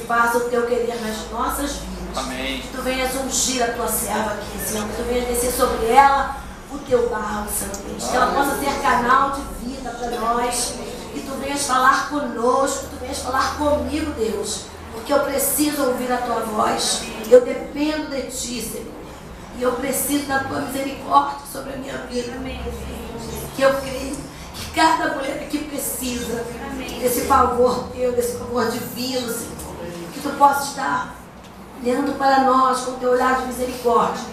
faça o teu querer nas nossas vidas. Amém. Que tu venhas ungir a tua serva aqui, Senhor. Que tu venhas descer sobre ela o teu barro, Senhor Deus. Que ela possa ser canal de vida para nós. Que tu venhas falar conosco, que tu venhas falar comigo, Deus. Porque eu preciso ouvir a tua voz. Eu dependo de ti, Senhor. E eu preciso da tua misericórdia sobre a minha vida. Que eu creio que cada mulher aqui precisa desse favor teu, desse favor divino, Senhor. Que tu possa estar olhando para nós com o teu olhar de misericórdia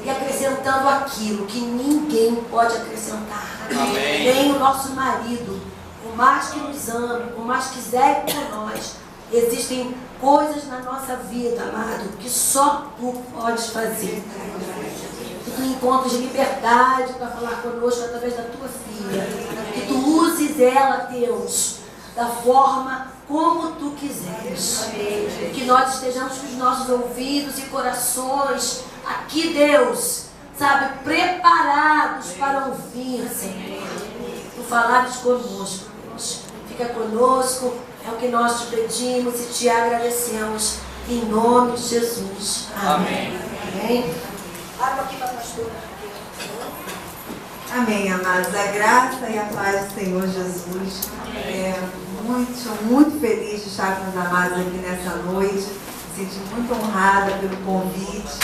e acrescentando aquilo que ninguém pode acrescentar. Amém. Nem o nosso marido, por mais que nos ame, por mais que zele por nós, existem coisas na nossa vida, amado, que só tu podes fazer. Que tu encontres liberdade para falar conosco através da tua filha. Que tu uses ela, Deus, da forma como tu quiseres. Que nós estejamos com os nossos ouvidos e corações aqui, Deus, sabe, preparados para ouvir, Senhor. Tu falares conosco, Deus. Fica conosco, é o que nós te pedimos e te agradecemos. Em nome de Jesus. Amém. Amém. Abra aqui para a pastora. Amém, amados. A graça e a paz do Senhor Jesus. Muito feliz de estar com os amados aqui nessa noite. Me senti muito honrada pelo convite,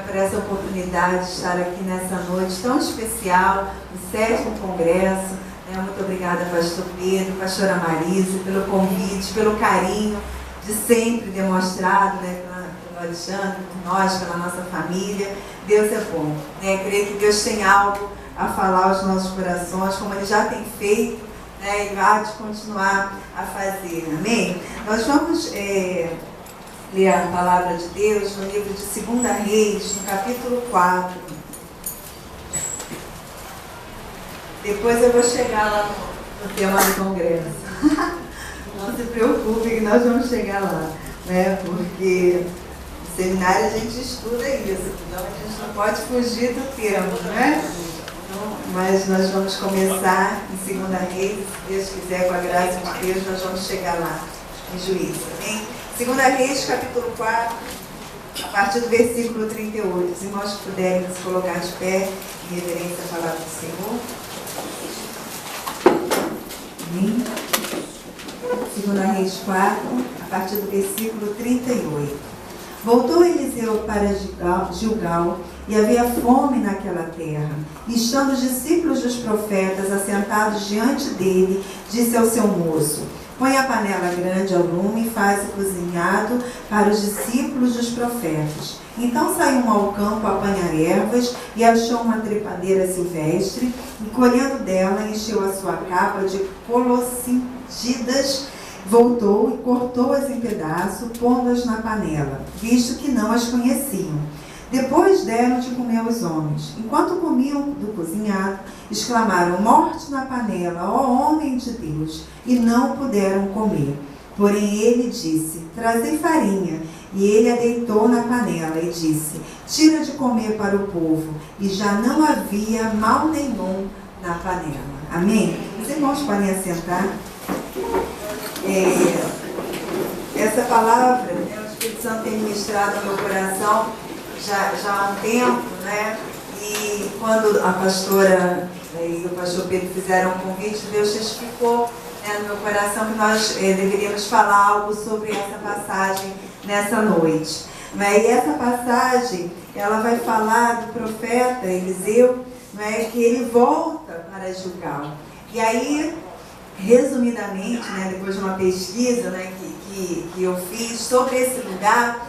por essa oportunidade de estar aqui nessa noite tão especial, o 7º Congresso. Muito obrigada, pastor Pedro, pastora Marisa, pelo convite, pelo carinho de sempre demonstrado, pelo Alexandre, por nós, pela nossa família. Deus é bom. Creio que Deus tem algo a falar aos nossos corações, como Ele já tem feito, e vai continuar a fazer. Amém? Nós vamos ler a palavra de Deus no livro de 2 Reis, no capítulo 4. Depois eu vou chegar lá no tema do congresso. Não se preocupe que nós vamos chegar lá, porque no seminário a gente estuda isso, então a gente não pode fugir do tema, Mas nós vamos começar em 2 Reis, se Deus quiser, com a graça de Deus, nós vamos chegar lá em Juízo. Amém? 2 Reis, capítulo 4, a partir do versículo 38. Os irmãos que puderem se colocar de pé em reverência à palavra do Senhor. Amém? 2 Reis 4, a partir do versículo 38. Voltou Eliseu para Gilgal, e havia fome naquela terra. E estando os discípulos dos profetas assentados diante dele, disse ao seu moço: põe a panela grande ao lume e faz o cozinhado para os discípulos dos profetas. Então saiu ao campo a apanhar ervas e achou uma trepadeira silvestre, e colhendo dela encheu a sua capa de colocídidas. Voltou e cortou-as em pedaços, pondo-as na panela, visto que não as conheciam. Depois deram de comer os homens. Enquanto comiam do cozinhado, exclamaram: morte na panela, ó homem de Deus! E não puderam comer. Porém ele disse: trazei farinha. E ele a deitou na panela e disse: tira de comer para o povo. E já não havia mal nenhum na panela. Amém? Os irmãos podem assentar. Essa palavra, o Espírito Santo tem ministrado no meu coração já há um tempo, E quando a pastora e o pastor Pedro fizeram um convite, Deus testificou no meu coração que nós deveríamos falar algo sobre essa passagem nessa noite. E essa passagem, ela vai falar do profeta Eliseu, que ele volta para Gilgal. E aí, resumidamente, depois de uma pesquisa que eu fiz sobre esse lugar,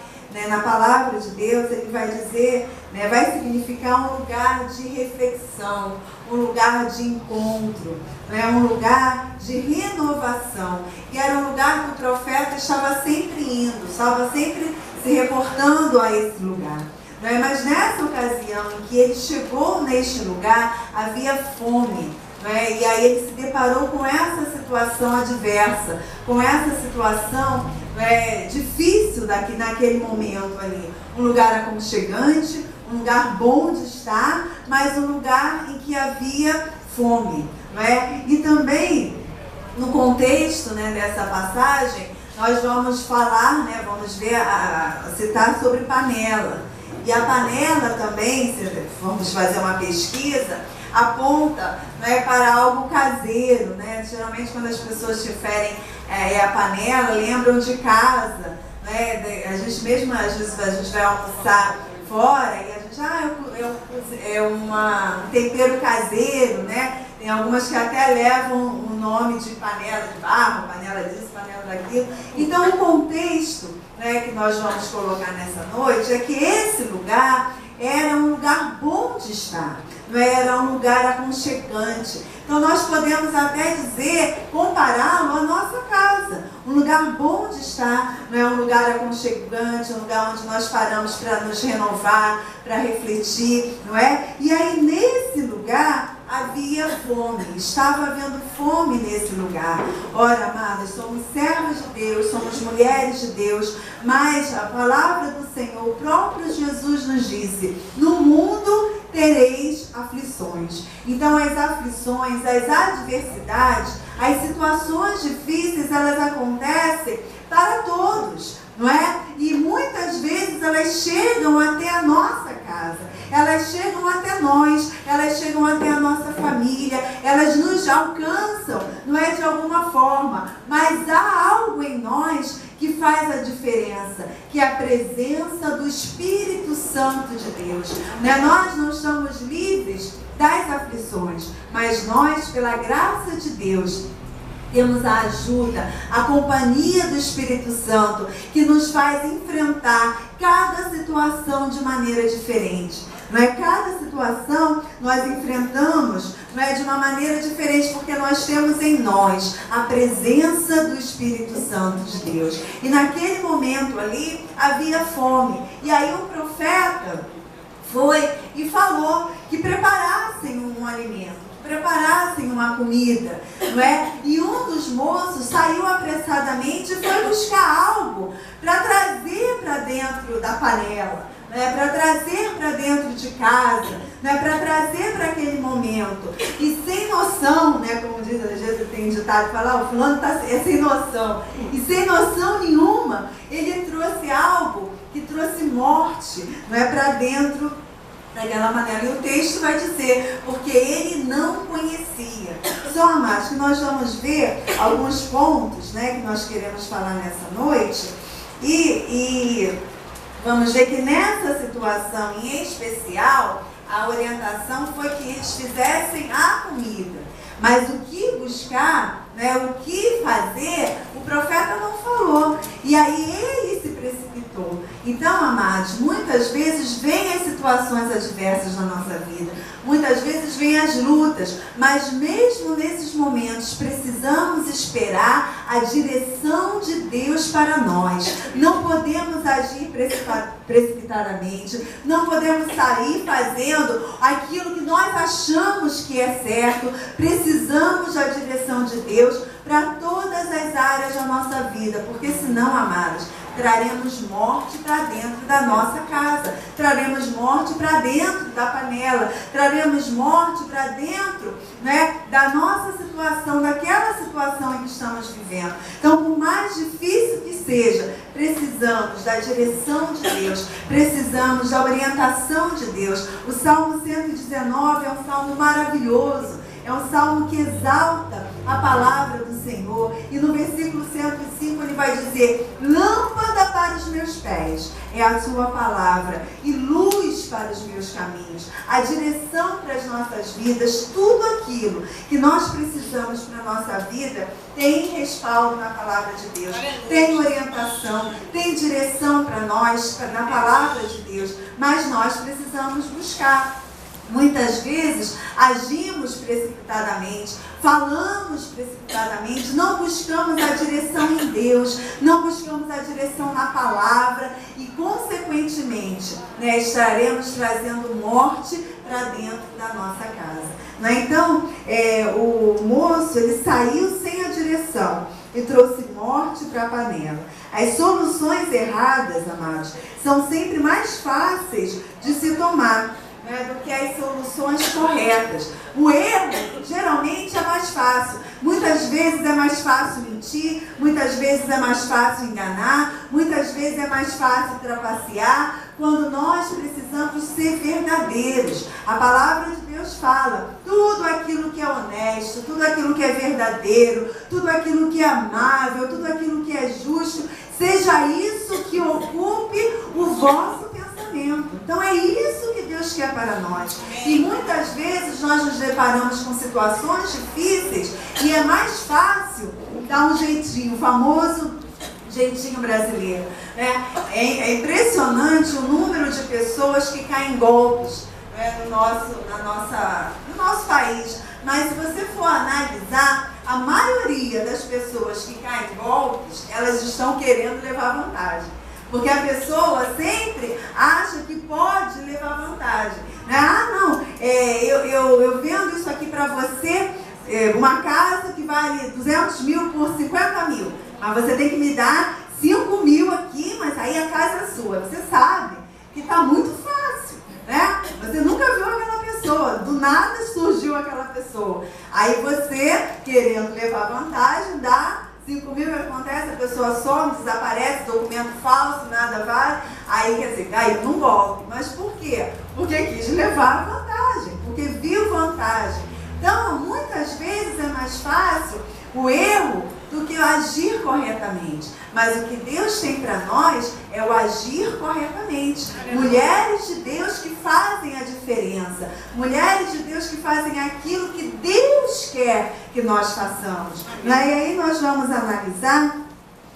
na palavra de Deus, ele vai dizer, vai significar um lugar de reflexão, um lugar de encontro, um lugar de renovação. E era um lugar que o profeta estava sempre indo, estava sempre se reportando a esse lugar. Mas nessa ocasião em que ele chegou neste lugar, havia fome. E aí ele se deparou com essa situação adversa, com essa situação difícil naquele momento ali. Um lugar aconchegante, um lugar bom de estar, mas um lugar em que havia fome. E também, no contexto dessa passagem, nós vamos falar, né, vamos ver, citar sobre panela. E a panela também, se vamos fazer uma pesquisa, aponta, né, para algo caseiro, né? Geralmente quando as pessoas se referem a panela, lembram de casa, né? A gente mesmo, às vezes a gente vai almoçar fora e a gente, é um tempero caseiro, né? Tem algumas que até levam o nome de panela de barro, panela disso, panela daquilo. Então o contexto, né, que nós vamos colocar nessa noite é que esse lugar era um lugar bom de estar, não era um lugar aconchegante. Então nós podemos até dizer, compará-lo à nossa casa, um lugar bom de estar, não é um lugar aconchegante, um lugar onde nós paramos para nos renovar, para refletir, não é? E aí nesse lugar havia fome, estava havendo fome nesse lugar. Ora, amadas, somos servas de Deus, somos mulheres de Deus, mas a palavra do Senhor, o próprio Jesus nos disse, no mundo tereis aflições. Então as aflições, as adversidades, as situações difíceis, elas acontecem para todos, não é? E muitas vezes elas chegam até a nossa casa, elas chegam até nós, elas chegam até a nossa família, elas nos alcançam, não é, de alguma forma, mas há algo em nós que faz a diferença, que é a presença do Espírito Santo de Deus, né? Nós não estamos livres das aflições, mas nós, pela graça de Deus, temos a ajuda, a companhia do Espírito Santo, que nos faz enfrentar cada situação de maneira diferente. Não é? Cada situação nós enfrentamos, não é, de uma maneira diferente, porque nós temos em nós a presença do Espírito Santo de Deus. E naquele momento ali havia fome. E aí o profeta foi e falou que preparassem um alimento, preparassem uma comida, não é? E um dos moços saiu apressadamente e foi buscar algo para trazer para dentro da panela, né? Para trazer para dentro de casa, né? Para trazer para aquele momento. E sem noção, né? Como diz, às vezes tem ditado que fala, o fulano é sem noção. E sem noção nenhuma, ele trouxe algo que trouxe morte, não é, para dentro daquela maneira. E o texto vai dizer, porque ele não conhecia. Só, amados, que nós vamos ver alguns pontos, né, que nós queremos falar nessa noite. E vamos ver que nessa situação em especial, a orientação foi que eles fizessem a comida. Mas o que buscar, né, o que fazer, o profeta não falou. E aí ele se precipitou. Então, amados, muitas vezes vêm as situações adversas na nossa vida. Muitas vezes vêm as lutas. Mas mesmo nesses momentos, precisamos esperar a direção de Deus para nós. Não podemos agir precipitadamente. Não podemos sair fazendo aquilo que nós achamos que é certo. Precisamos da direção de Deus para todas as áreas da nossa vida, porque senão, amados, traremos morte para dentro da nossa casa, traremos morte para dentro da panela, traremos morte para dentro, né, da nossa situação, daquela situação em que estamos vivendo. Então, por mais difícil que seja, precisamos da direção de Deus, precisamos da orientação de Deus. O Salmo 119 é um salmo maravilhoso. É um salmo que exalta a palavra do Senhor. E no versículo 105 ele vai dizer, lâmpada para os meus pés é a sua palavra e luz para os meus caminhos. A direção para as nossas vidas, tudo aquilo que nós precisamos para a nossa vida, tem respaldo na palavra de Deus. Tem orientação, tem direção para nós, na palavra de Deus. Mas nós precisamos buscar. Muitas vezes agimos precipitadamente, falamos precipitadamente, não buscamos a direção em Deus, não buscamos a direção na palavra e, consequentemente, né, estaremos trazendo morte para dentro da nossa casa. Né? Então, o moço ele saiu sem a direção e trouxe morte para a panela. As soluções erradas, amados, são sempre mais fáceis de se tomar, do que as soluções corretas. O erro geralmente é mais fácil. Muitas Muitas vezes é mais fácil mentir, muitas vezes é mais fácil enganar, muitas vezes é mais fácil trapacear, quando nós precisamos ser verdadeiros. A palavra de Deus fala, tudo aquilo que é honesto, tudo aquilo que é verdadeiro, tudo aquilo que é amável, tudo aquilo que é justo, seja isso que ocupe o vosso pensamento. Então é isso que Deus quer para nós. E muitas vezes nós nos deparamos com situações difíceis e é mais fácil dar um jeitinho, o famoso jeitinho brasileiro, né? É impressionante o número de pessoas que caem em golpes, né, no nosso país. Mas se você for analisar, a maioria das pessoas que caem em golpes, elas estão querendo levar vantagem. Porque a pessoa sempre acha que pode levar vantagem. Né? Ah, não, eu vendo isso aqui para você, uma casa que vale 200 mil por 50 mil. Mas você tem que me dar 5 mil aqui, mas aí a casa é sua. Você sabe que está muito fácil, né? Você nunca viu aquela pessoa, do nada surgiu aquela pessoa. Aí você, querendo levar vantagem, dá 5 mil, o que acontece? A pessoa some, desaparece, documento falso, nada vale. Aí, quer dizer, caiu num golpe. Mas por quê? Porque quis levar vantagem, porque viu vantagem. Então, muitas vezes é mais fácil o erro do que o agir corretamente. Mas o que Deus tem para nós é o agir corretamente. Mulheres de Deus que fazem a diferença. Mulheres de Deus que fazem aquilo que Deus quer que nós façamos. Né? E aí nós vamos analisar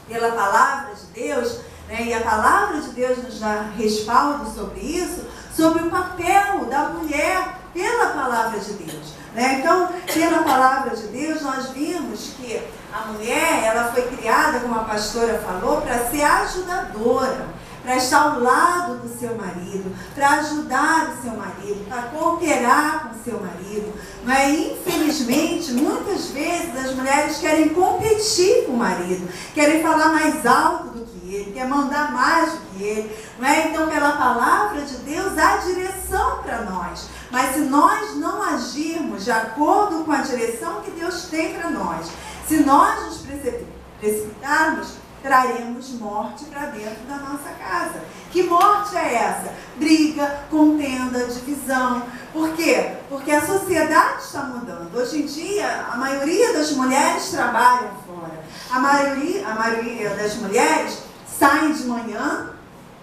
pela palavra de Deus, né? E a palavra de Deus nos dá respaldo sobre isso, sobre o papel da mulher pela palavra de Deus. Né? Então, pela palavra de Deus, nós vimos que a mulher, ela foi criada, como a pastora falou, para ser ajudadora, para estar ao lado do seu marido, para ajudar o seu marido, para cooperar com o seu marido. Mas, infelizmente, muitas vezes as mulheres querem competir com o marido, querem falar mais alto do que ele, quer mandar mais do que ele. Não é? Então, pela palavra de Deus, há direção para nós. Mas se nós não agirmos de acordo com a direção que Deus tem para nós, se nós nos precipitarmos, traremos morte para dentro da nossa casa. Que morte é essa? Briga, contenda, divisão. Por quê? Porque a sociedade está mudando. Hoje em dia, a maioria das mulheres trabalham fora. A maioria das mulheres saem de manhã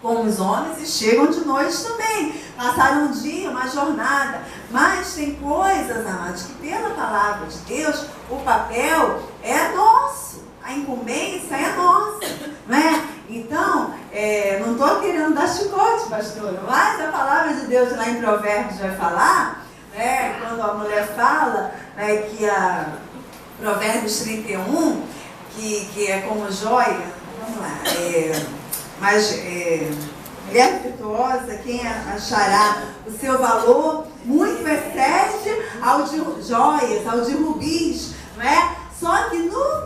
com os homens e chegam de noite também. Passaram um dia, uma jornada. Mas tem coisas, amados, que pela palavra de Deus, o papel é nosso. A incumbência é nossa. Né? Então, não estou querendo dar chicote, pastora, mas a palavra de Deus lá em Provérbios vai falar, né, quando a mulher fala, né, que a Provérbios 31, que é como joia, vamos lá, mas mulher virtuosa, quem achará o seu valor muito excede ao de joias, ao de rubis, não é? Só que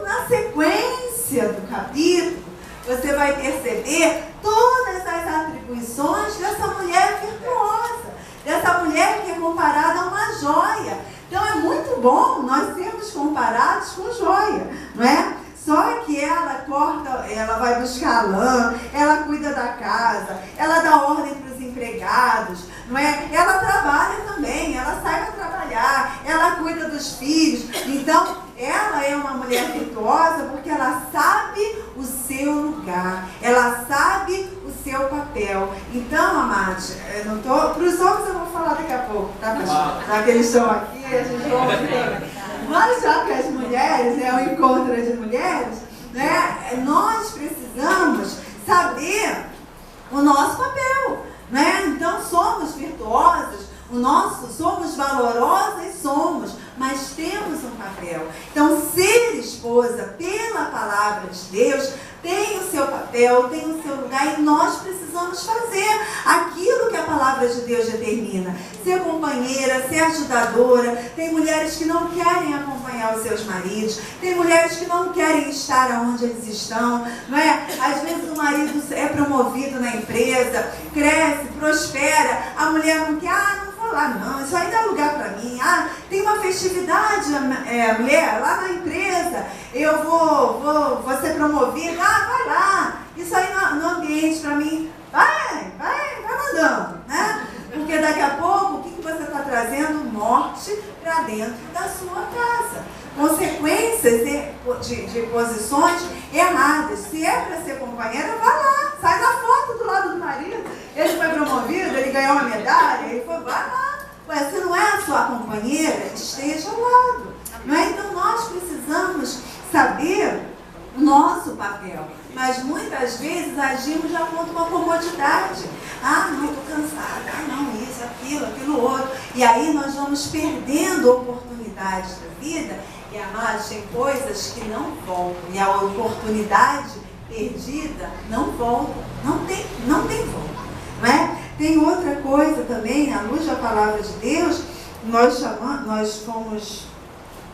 na sequência do capítulo, você vai perceber todas as atribuições dessa mulher virtuosa, dessa mulher que é comparada a uma joia. Então é muito bom nós sermos comparados com joia, não é? Só que ela corta, ela vai buscar lã, ela cuida da casa, ela dá ordem para os empregados, não é? Ela trabalha também, ela sai para trabalhar, ela cuida dos filhos. Então, ela é uma mulher virtuosa porque ela sabe o seu lugar, ela sabe o seu papel. Então, amados, para os homens eu vou falar daqui a pouco, tá, pastor? Já que eles estão aqui, a gente vai. Mas já que as mulheres, é um encontro de mulheres, né, nós precisamos saber o nosso papel, né? Então somos virtuosas, somos valorosas, mas temos um papel. Então ser esposa pela palavra de Deus tem o seu papel, tem o seu lugar, e nós precisamos fazer aquilo que a palavra de Deus determina. Ser companheira, ser ajudadora. Tem mulheres que não querem acompanhar os seus maridos, tem mulheres que não querem estar onde eles estão, não é? Às vezes o marido é promovido na empresa, cresce, prospera, a mulher não quer, não vou lá não, isso aí não é lugar para mim. Ah, tem uma festividade, mulher, lá na empresa, eu vou ser promovida, vai lá. Isso aí no ambiente para mim, vai mandando, né? Porque daqui a pouco, o que você está trazendo? Morte para dentro da sua casa. Consequências de posições erradas. Se é para ser companheira, vai lá, sai na foto do lado do marido. Ele foi promovido, ele ganhou uma medalha, vai lá. Ué, se não é a sua companheira, esteja ao lado. Não é? Então nós precisamos saber o nosso papel. Mas muitas vezes agimos já contra uma comodidade. Ah, não, estou cansada. Ah, não, isso, aquilo outro. E aí nós vamos perdendo oportunidades da vida. E, amados, tem coisas que não voltam. E a oportunidade perdida não volta. Não tem volta. Não é? Tem outra coisa também, à luz da palavra de Deus, nós fomos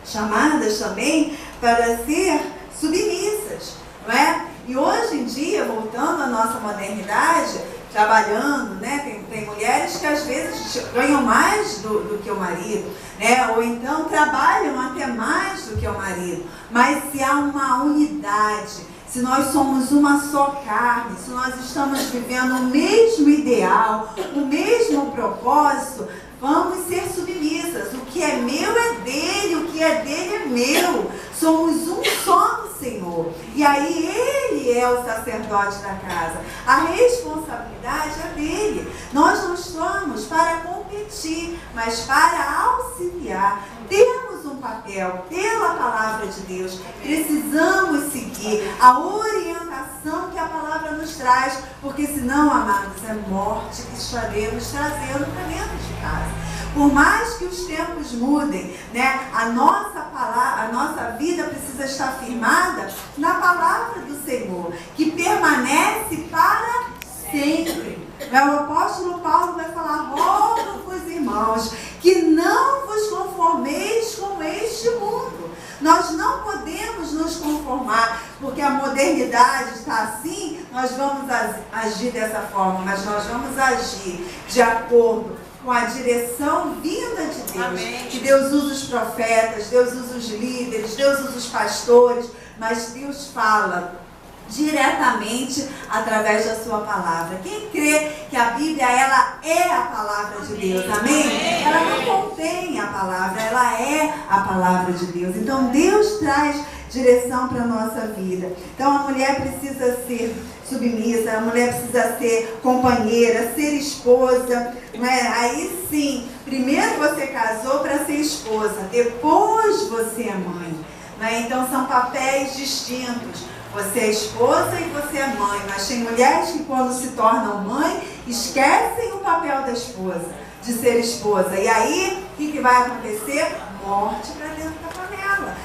chamadas também para ser submissas. Não é? E hoje em dia, voltando à nossa modernidade, trabalhando, né? Tem mulheres que às vezes ganham mais do que o marido, né? Ou então trabalham até mais do que o marido. Mas se há uma unidade, se nós somos uma só carne, se nós estamos vivendo o mesmo ideal, o mesmo propósito, vamos ser submissas. O que é meu é dele, o que é dele é meu. Somos um só no Senhor. E aí ele é o sacerdote da casa. A responsabilidade é dele. Nós não estamos para competir, mas para auxiliar. Temos um papel pela palavra de Deus. Precisamos seguir a orientação que a palavra nos traz, porque senão, amados, é morte que estaremos trazendo para dentro de casa. Por mais que os tempos mudem, né, a nossa vida precisa estar firmada na palavra do Senhor, que permanece para sempre. O apóstolo Paulo vai falar: rogo-vos, irmãos, que não vos conformeis com este mundo. Nós não podemos nos conformar, porque a modernidade está assim, nós vamos agir dessa forma, mas nós vamos agir de acordo com a direção vinda de Deus. Amém. Que Deus usa os profetas, Deus usa os líderes, Deus usa os pastores, mas Deus fala diretamente através da sua palavra. Quem crê que a Bíblia, ela é a palavra de Deus, amém? Amém. Ela não contém a palavra, ela é a palavra de Deus. Então Deus traz direção para a nossa vida. Então a mulher precisa ser submissa, a mulher precisa ser companheira, ser esposa, não é? Aí sim, primeiro você casou para ser esposa, depois você é mãe, não é? Então são papéis distintos. Você é esposa e você é mãe, mas tem mulheres que quando se tornam mãe, esquecem o papel da esposa, de ser esposa. E aí, o que vai acontecer? Morte para dentro da panela,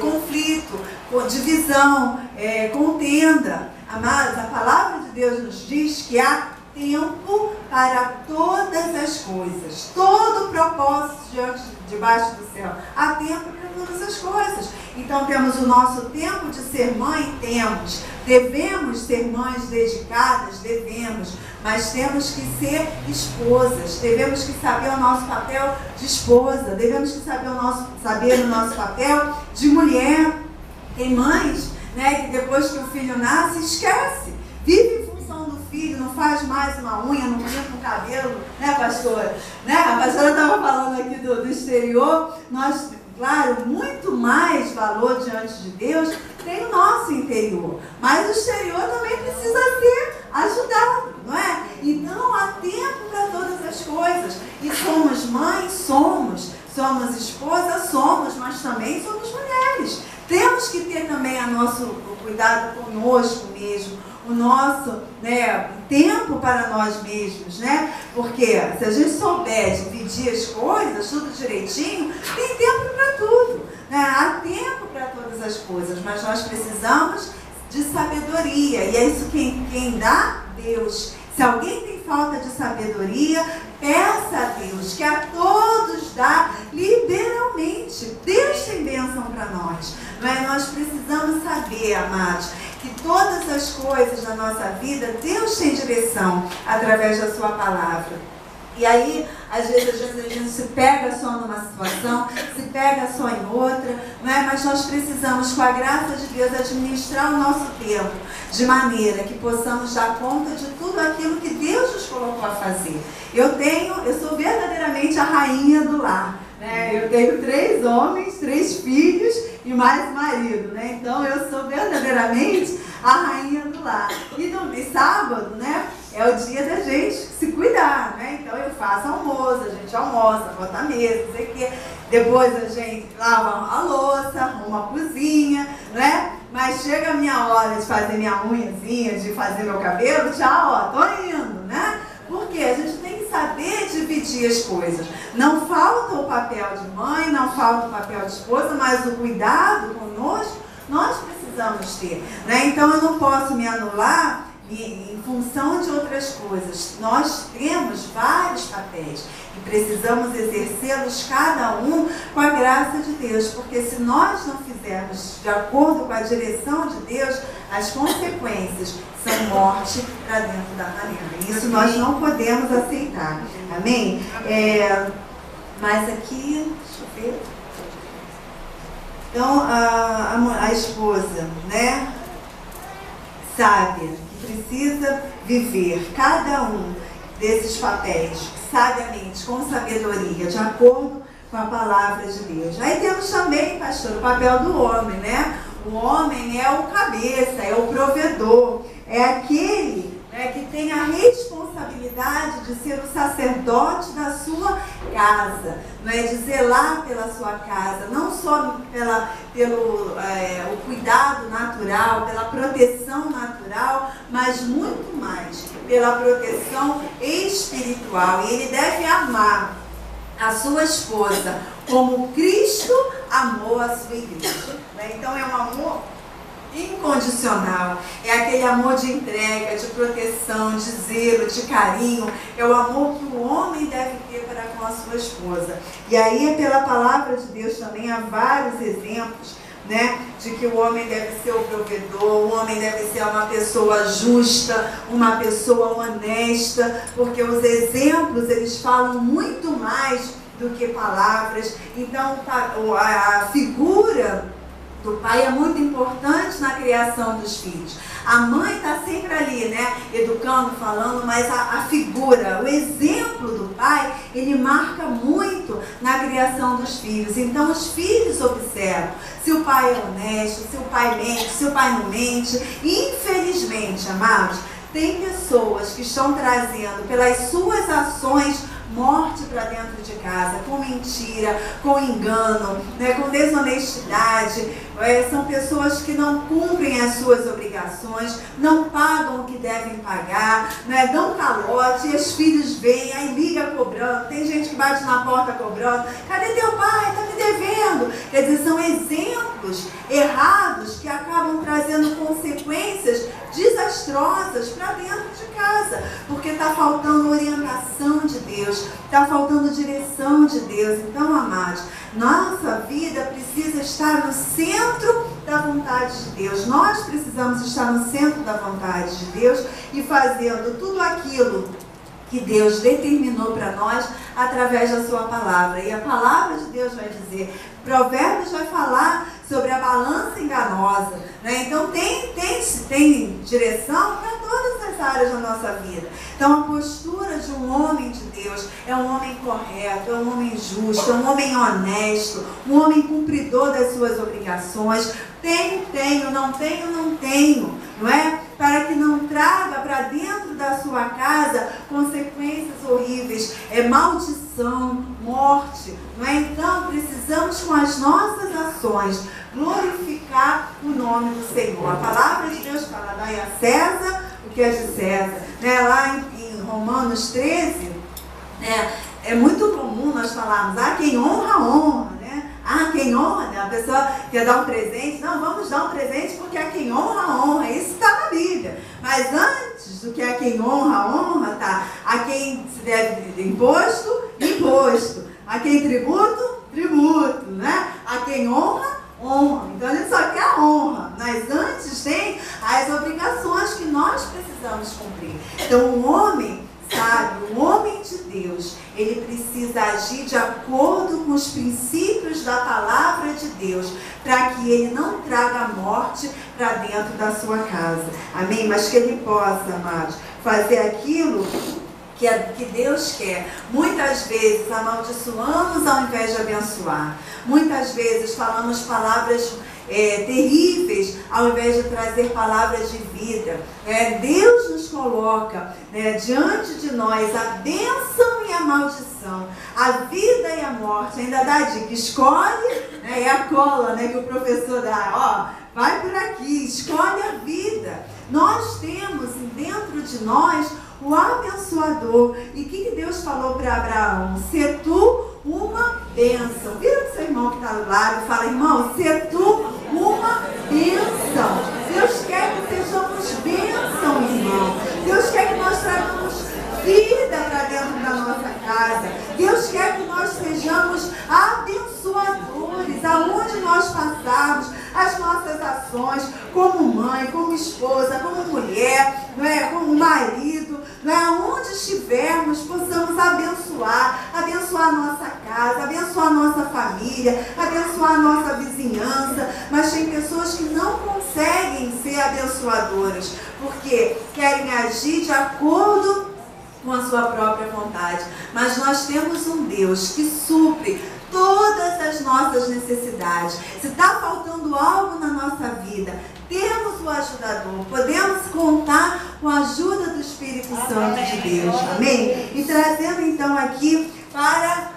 conflito, divisão, contenda. Amados, a palavra de Deus nos diz que há tempo para todas as coisas, todo o propósito debaixo do céu. Há tempo para todas as coisas. Então temos o nosso tempo de ser mãe, temos. Devemos ser mães dedicadas, devemos. Mas temos que ser esposas. Devemos que saber o nosso papel de esposa. Devemos que saber o nosso papel de mulher. Tem mães, né, que depois que o filho nasce, esquece. Vive em função do filho, não faz mais uma unha, não pinta o cabelo, né, pastora? Né? A pastora estava falando aqui do exterior. Nós, claro, muito mais valor diante de Deus tem o nosso interior. Mas o exterior também precisa ser ajudado, não é? Então há tempo para todas as coisas. E somos mães? Somos. Somos esposas? Somos. Mas também somos mulheres. Temos que ter também o cuidado conosco mesmo, o nosso, né, tempo para nós mesmos, né? Porque se a gente souber dividir as coisas, tudo direitinho, tem tempo para tudo, né? Há tempo para todas as coisas, mas nós precisamos de sabedoria, e é isso quem dá? Deus. Se alguém tem falta de sabedoria, peça a Deus, que a todos dá liberalmente. Deus tem bênção para nós. Mas nós precisamos saber, amados, que todas as coisas da nossa vida, Deus tem direção através da sua palavra. E aí, às vezes a gente se pega só numa situação, se pega só em outra, não é? Mas nós precisamos, com a graça de Deus, administrar o nosso tempo de maneira que possamos dar conta de tudo aquilo que Deus nos colocou a fazer. Eu sou verdadeiramente a rainha do lar, né? Eu tenho 3 homens, 3 filhos e mais marido, né? Então eu sou verdadeiramente a rainha do lar. E sábado, né? É o dia da gente se cuidar, né? Então eu faço almoço, a gente almoça, bota a mesa, não sei o quê. Depois a gente lava a louça, arruma a cozinha, né? Mas chega a minha hora de fazer minha unhazinha, de fazer meu cabelo, tchau, ó, tô indo, né? Porque a gente tem que saber dividir as coisas. Não falta o papel de mãe, não falta o papel de esposa, mas o cuidado conosco nós precisamos ter, né? Então eu não posso me anular em função de outras coisas. Nós temos vários papéis e precisamos exercê-los cada um com a graça de Deus, porque se nós não fizermos de acordo com a direção de Deus, as consequências são morte para dentro da panela. Isso nós não podemos aceitar. Amém? Mas aqui, deixa eu ver. Então, a esposa, né, sábia, que precisa viver cada um desses papéis sabiamente, com sabedoria, de acordo com a palavra de Deus. Aí temos também, pastor, o papel do homem, né? O homem é o cabeça, é o provedor, é aquele, né, que tem a responsabilidade de ser o sacerdote da sua casa, não é, de zelar pela sua casa, não só pelo cuidado natural, pela proteção natural, mas muito mais pela proteção espiritual. E ele deve amar a sua esposa como Cristo amou a sua igreja, né? Então é um amor incondicional, é aquele amor de entrega, de proteção, de zelo, de carinho, é o amor que o homem deve ter para com a sua esposa. E aí, pela palavra de Deus também há vários exemplos, né, de que o homem deve ser o provedor, o homem deve ser uma pessoa justa, uma pessoa honesta, porque os exemplos, eles falam muito mais do que palavras. Então, a figura do pai é muito importante na criação dos filhos. A mãe está sempre ali, né, educando, falando, mas a figura, o exemplo do pai, ele marca muito na criação dos filhos. Então os filhos observam se o pai é honesto, se o pai mente, se o pai não mente. E, infelizmente, amados, tem pessoas que estão trazendo pelas suas ações morte para dentro de casa, com mentira, com engano, né, com desonestidade. São pessoas que não cumprem as suas obrigações, não pagam o que devem pagar, né, dão calote, e os filhos vêm, aí liga cobrando. Tem gente que bate na porta cobrando: cadê teu pai? Está me devendo. Quer dizer, são exemplos errados que acabam trazendo consequências desastrosas para dentro de casa, porque está faltando orientação de Deus, está faltando direção de Deus. Então, amados, nossa vida precisa estar no centro da vontade de Deus. Nós precisamos estar no centro da vontade de Deus e fazendo tudo aquilo que Deus determinou para nós através da sua palavra. E a palavra de Deus vai dizer, Provérbios vai falar sobre a balança enganosa, né? Então tem direção para todas as áreas da nossa vida. Então a postura de um homem de Deus é um homem correto, é um homem justo, é um homem honesto, um homem cumpridor das suas obrigações. Tenho, não tenho, não é? Para que não traga para dentro da sua casa consequências horríveis, maldição, morte, não é? Então precisamos, com as nossas ações, glorificar o nome do Senhor. A palavra de Deus fala: dai a César o que é de César, né? Lá em Romanos 13, é muito comum nós falarmos: quem honra, honra, né? Quem honra, né? A pessoa quer dar um presente, não, vamos dar um presente porque a quem honra, honra. Isso está na Bíblia. Mas antes do que a quem honra, honra, tá? A quem se deve imposto, imposto. A quem tributo, tributo, né? A quem honra, honra. Então a gente só quer a honra, mas antes tem as obrigações que nós precisamos cumprir. Então o homem sábio, o homem de Deus, ele precisa agir de acordo com os princípios da palavra de Deus, para que ele não traga morte para dentro da sua casa. Amém? Mas que ele possa, amados, fazer aquilo que Deus quer. Muitas vezes amaldiçoamos ao invés de abençoar. Muitas vezes falamos palavras terríveis ao invés de trazer palavras de vida. Deus nos coloca diante de nós a bênção e a maldição, a vida e a morte. Ainda dá a dica, escolhe, é a cola que o professor dá, vai por aqui, escolhe a vida. Nós temos dentro de nós o abençoador. E o que Deus falou para Abraão? Ser tu uma bênção. Vira para o seu irmão que está do lado e fala: irmão, ser tu uma bênção. Deus quer que sejamos bênção, irmão. Deus quer que nós tragamos vida para dentro da nossa casa. Deus quer que nós sejamos abençoadores aonde nós passarmos, as nossas ações, como mãe, como esposa, como mulher, como marido, aonde estivermos, possamos abençoar a nossa casa, abençoar a nossa família, abençoar a nossa vizinhança. Mas tem pessoas que não conseguem ser abençoadoras, porque querem agir de acordo com a sua própria vontade. Mas nós temos um Deus que supre todas as nossas necessidades. Se está faltando algo na nossa vida, temos o ajudador, podemos contar com a ajuda do Espírito Santo de Deus. Amém? E trazendo então aqui para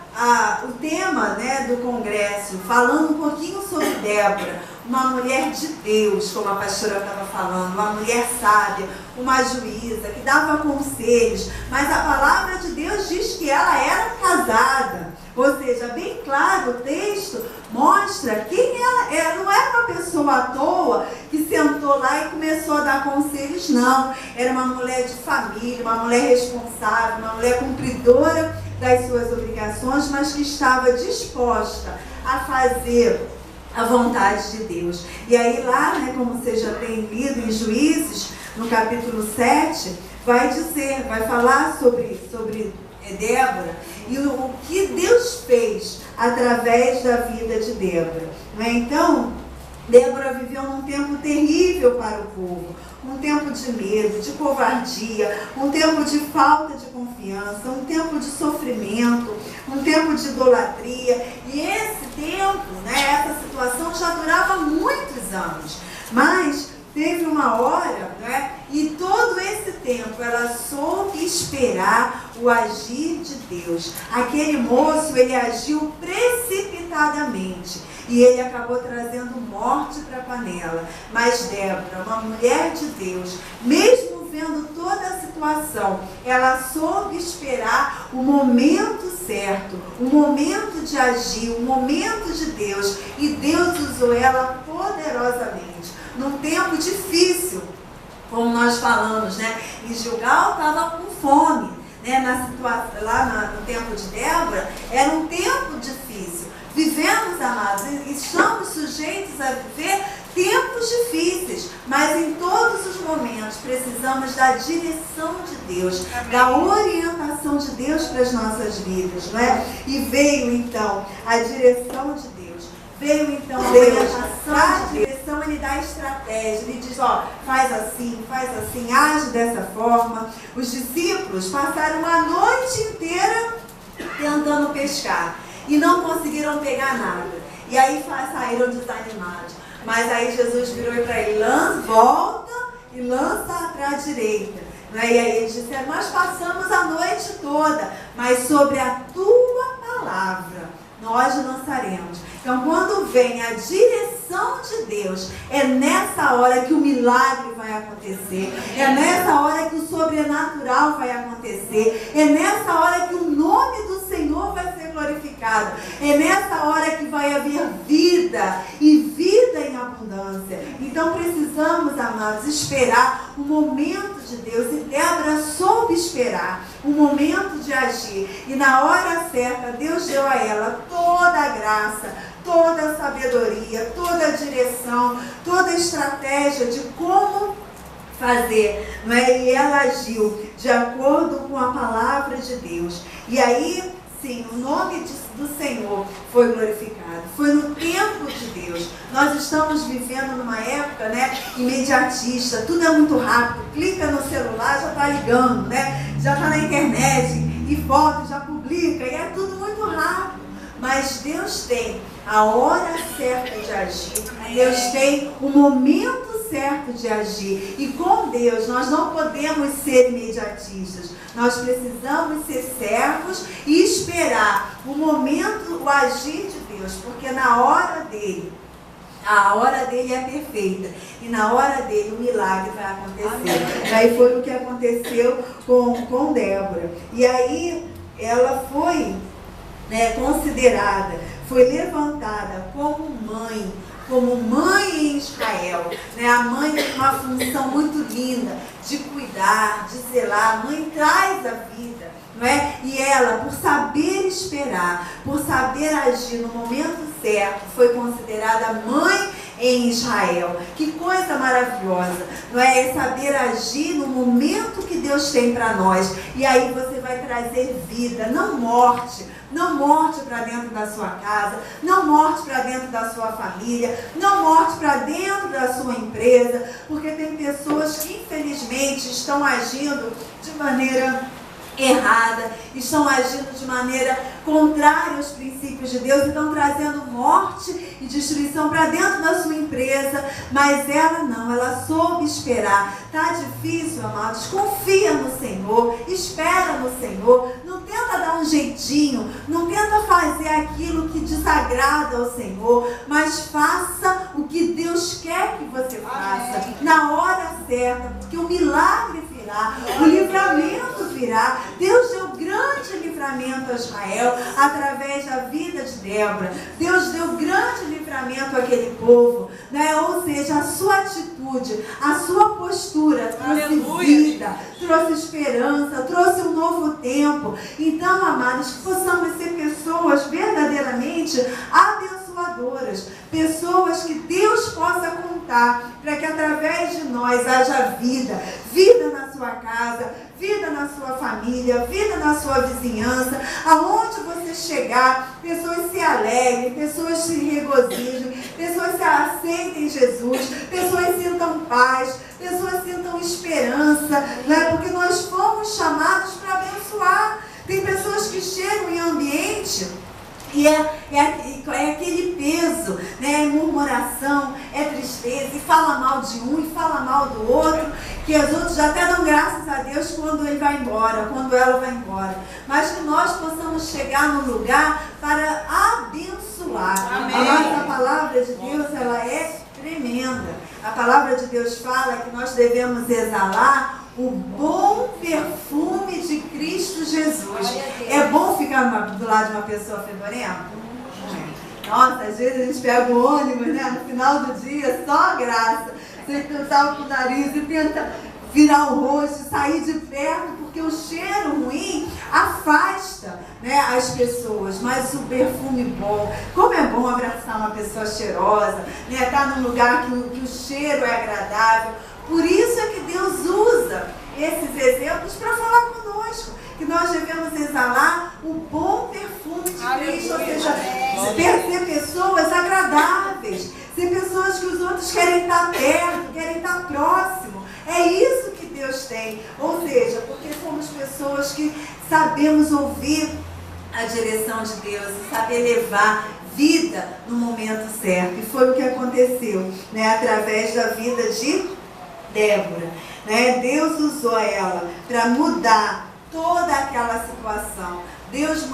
o tema do congresso, falando um pouquinho sobre Débora, uma mulher de Deus, como a pastora estava falando, uma mulher sábia, uma juíza, que dava conselhos, mas a palavra de Deus diz que ela era casada. Ou seja, bem claro, o texto mostra quem ela era. Não era uma pessoa à toa que sentou lá e começou a dar conselhos, não. Era uma mulher de família, uma mulher responsável, uma mulher cumpridora das suas obrigações, mas que estava disposta a fazer a vontade de Deus. E aí lá, como você já tem lido em Juízes, no capítulo 7, vai falar sobre Débora e o que Deus fez através da vida de Débora. Então, Débora viveu num tempo terrível para o povo, um tempo de medo, de covardia, um tempo de falta de confiança, um tempo de sofrimento, um tempo de idolatria. E esse tempo, essa situação já durava muitos anos. Mas teve uma hora, e todo esse tempo ela soube esperar o agir de Deus. Aquele moço, ele agiu precipitadamente e ele acabou trazendo morte para a panela. Mas Débora, uma mulher de Deus, mesmo vendo toda a situação, ela soube esperar o momento certo, o momento de agir, o momento de Deus, e Deus usou ela poderosamente. Num tempo difícil, como nós falamos, e Gilgal estava com fome, na situação, lá no tempo de Débora, era um tempo difícil. Vivemos, amados, e estamos sujeitos a viver tempos difíceis, mas em todos os momentos precisamos da direção de Deus, da orientação de Deus para as nossas vidas, E veio então a direção de Deus. Veio então a orientação de direção, ele dá estratégia, ele diz, faz assim, age dessa forma. Os discípulos passaram a noite inteira tentando pescar e não conseguiram pegar nada. E aí saíram desanimados. Mas aí Jesus virou para ele, volta e lança para a direita. E aí eles disseram, nós passamos a noite toda, mas sobre a tua palavra nós lançaremos. Então, quando vem a direção de Deus, é nessa hora que o milagre vai acontecer, é nessa hora que o sobrenatural vai acontecer, é nessa hora que o nome do Senhor vai ser glorificado, é nessa hora que vai haver vida e vida em abundância. Então, precisamos, amados, esperar o momento de Deus, e Débora soube esperar o momento de agir, e na hora certa Deus deu a ela toda a graça, toda a sabedoria, toda a direção, toda a estratégia de como fazer, não é? E ela agiu de acordo com a palavra de Deus. E aí, sim, o nome do Senhor foi glorificado. Foi no tempo de Deus. Nós estamos vivendo numa época, né, imediatista. Tudo é muito rápido. Clica no celular, já está ligando, né? Já está na internet e volta, já publica. E é tudo muito rápido. Mas Deus tem a hora certa de agir. Deus tem o momento certo de agir. E com Deus nós não podemos ser imediatistas. Nós precisamos ser servos e esperar o momento, o agir de Deus, porque na hora dele, a hora dele é perfeita. E na hora dele o milagre vai acontecer. Aí foi o que aconteceu com Débora. E aí ela foi, né, considerada, foi levantada como mãe em Israel, né? A mãe tem uma função muito linda de cuidar, de zelar. A mãe traz a vida, não é? E ela, por saber esperar, por saber agir no momento certo, foi considerada mãe em Israel. Que coisa maravilhosa, não é? É saber agir no momento que Deus tem para nós. E aí você vai trazer vida, não morte. Não morte para dentro da sua casa, não morte para dentro da sua família, não morte para dentro da sua empresa, porque tem pessoas que infelizmente estão agindo de maneira errada, estão agindo de maneira contrária aos princípios de Deus, estão trazendo morte e destruição para dentro da sua empresa, mas ela não, ela soube esperar. Tá difícil, amados? Confia no Senhor, espera no Senhor, não tenta dar um jeitinho, não tenta fazer aquilo que desagrada ao Senhor, mas faça o que Deus quer que você faça, na hora certa, porque o milagre virá, o livramento virá. Deus deu grande livramento a Israel através da vida de Débora. Deus deu grande livramento àquele povo, né? Ou seja, a sua atitude, a sua postura trouxe vida, trouxe esperança, trouxe um novo tempo. Então, amados, que possamos ser pessoas verdadeiramente abençoadoras, pessoas que Deus possa contar para que através de nós haja vida, vida na sua casa, vida na sua família, vida na sua vizinhança, aonde você chegar, pessoas se alegrem, pessoas se regozijem, pessoas se aceitem Jesus, pessoas sintam paz, pessoas sintam esperança, né? Porque nós fomos chamados para abençoar. Tem pessoas que chegam em ambiente e é aquele peso, né? É murmuração, é tristeza, e fala mal de um e fala mal do outro, que os outros até dão graças a Deus quando ele vai embora, quando ela vai embora. Mas que nós possamos chegar num lugar para abençoar. Amém. A nossa palavra de Deus, ela é tremenda. A palavra de Deus fala que nós devemos exalar o bom perfume de Cristo Jesus. É bom ficar do lado de uma pessoa fedorenta? Nossa, às vezes a gente pega o ônibus, né, no final do dia, só a graça. Você tenta com o nariz e tenta virar o rosto, sair de perto, porque o cheiro ruim afasta, né, as pessoas. Mas o perfume bom, como é bom abraçar uma pessoa cheirosa, né, estar num lugar que o cheiro é agradável. Por isso é que Deus usa esses exemplos para falar conosco, que nós devemos exalar o bom perfume de Cristo, ou seja, ser pessoas agradáveis, ser pessoas que os outros querem estar perto, querem estar próximo. É isso que Deus tem, ou seja, porque somos pessoas que sabemos ouvir a direção de Deus e saber levar vida no momento certo. E foi o que aconteceu, né, através da vida de Débora, né? Deus usou ela para mudar toda aquela situação. Deus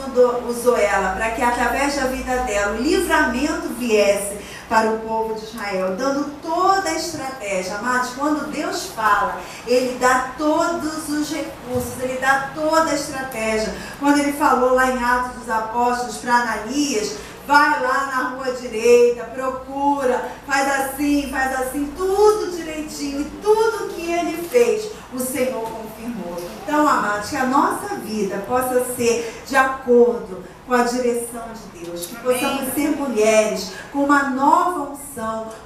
usou ela para que através da vida dela o livramento viesse para o povo de Israel, dando toda a estratégia. Amados, quando Deus fala, Ele dá todos os recursos, Ele dá toda a estratégia. Quando Ele falou lá em Atos dos Apóstolos para Ananias, vai lá na rua direita, procura, faz assim, tudo direitinho. E tudo que ele fez, o Senhor confirmou. Então, amados, que a nossa vida possa ser de acordo com a direção de Deus. Que possamos ser mulheres com uma nova unção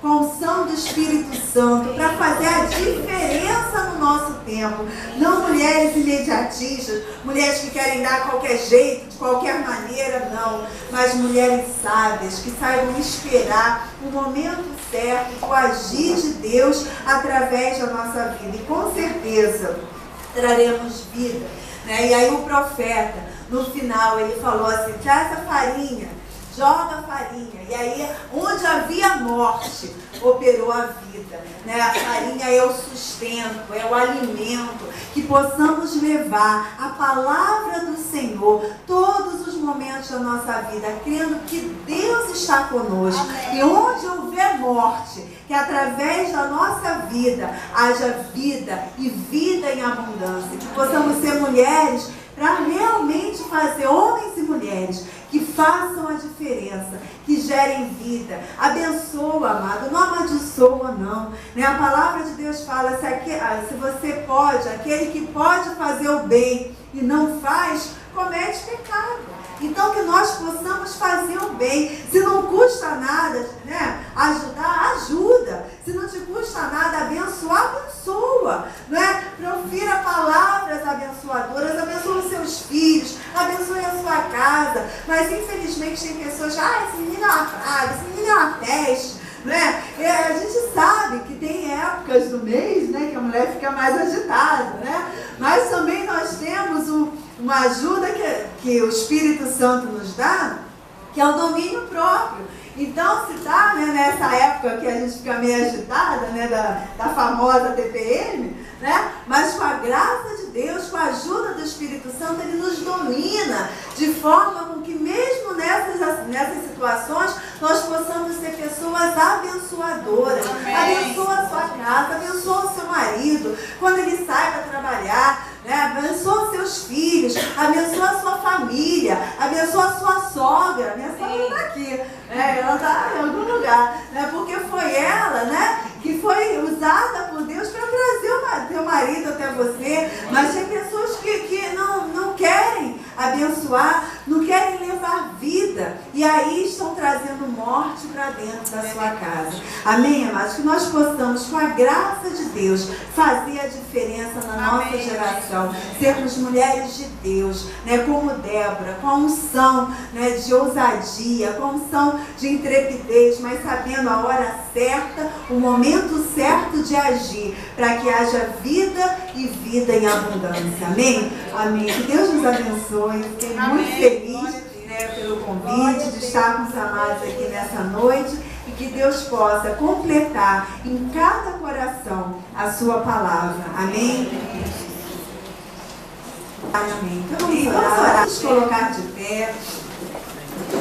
com a unção do Espírito Santo, para fazer a diferença no nosso tempo. Não mulheres imediatistas, mulheres que querem dar a qualquer jeito, de qualquer maneira, não. Mas mulheres sábias, que saibam esperar o momento certo, o agir de Deus através da nossa vida. E com certeza traremos vida, né? E aí o profeta, no final, ele falou assim: traz a farinha, joga a farinha. E aí, onde havia morte, operou a vida, né? A farinha é o sustento, é o alimento, que possamos levar a palavra do Senhor todos os momentos da nossa vida, crendo que Deus está conosco. Amém. E onde houver morte, que através da nossa vida haja vida e vida em abundância, que possamos ser mulheres para realmente fazer, homens e mulheres que façam a diferença, que gerem vida. Abençoa, amado, não amaldiçoa, não. Né? A palavra de Deus fala, se você pode, aquele que pode fazer o bem e não faz, comete pecado. Então que nós possamos fazer o bem. Se não custa nada, né, ajudar, ajuda. Se não te custa nada abençoar, abençoa, né? Profira palavras abençoadoras, abençoa os seus filhos, abençoe a sua casa. Mas infelizmente tem pessoas que, esse menino é uma praga, esse menino é uma peste, né? A gente sabe que tem épocas do mês, né, que a mulher fica mais agitada, né? Mas também nós temos uma ajuda que o Espírito Santo nos dá, que é o domínio próprio. Então, se está, né, nessa época que a gente fica meio agitada, né, da famosa TPM, né, mas com a graça de Deus, com a ajuda do Espírito Santo, Ele nos domina, de forma com que mesmo nessas situações, nós possamos ser pessoas abençoadoras. Amém. Abençoa a sua casa, abençoa o seu marido, quando ele sai para trabalhar, né? Abençoa seus filhos, abençoa a sua família, abençoa a sua sogra. Minha sogra está aqui, né? Ela está em algum lugar, né? Porque foi ela, né, que foi usada por Deus para trazer o teu marido até você. Mas tem pessoas que não querem abençoar, não querem levar vida, e aí estão trazendo morte para dentro da sua casa. Amém, amados? Que nós possamos, com a graça de Deus, fazer a diferença na nossa geração, sermos mulheres de Deus, né, como Débora, com a unção, né, de ousadia, com a unção de intrepidez, mas sabendo a hora certa, o momento certo de agir, para que haja vida e vida em abundância. Amém? Amém. Que Deus nos abençoe. Fiquei muito feliz, né, pelo convite de estar com os amados aqui nessa noite, e que Deus possa completar em cada coração a sua palavra. Amém? Amém. Então vamos orar. Vamos colocar de pé.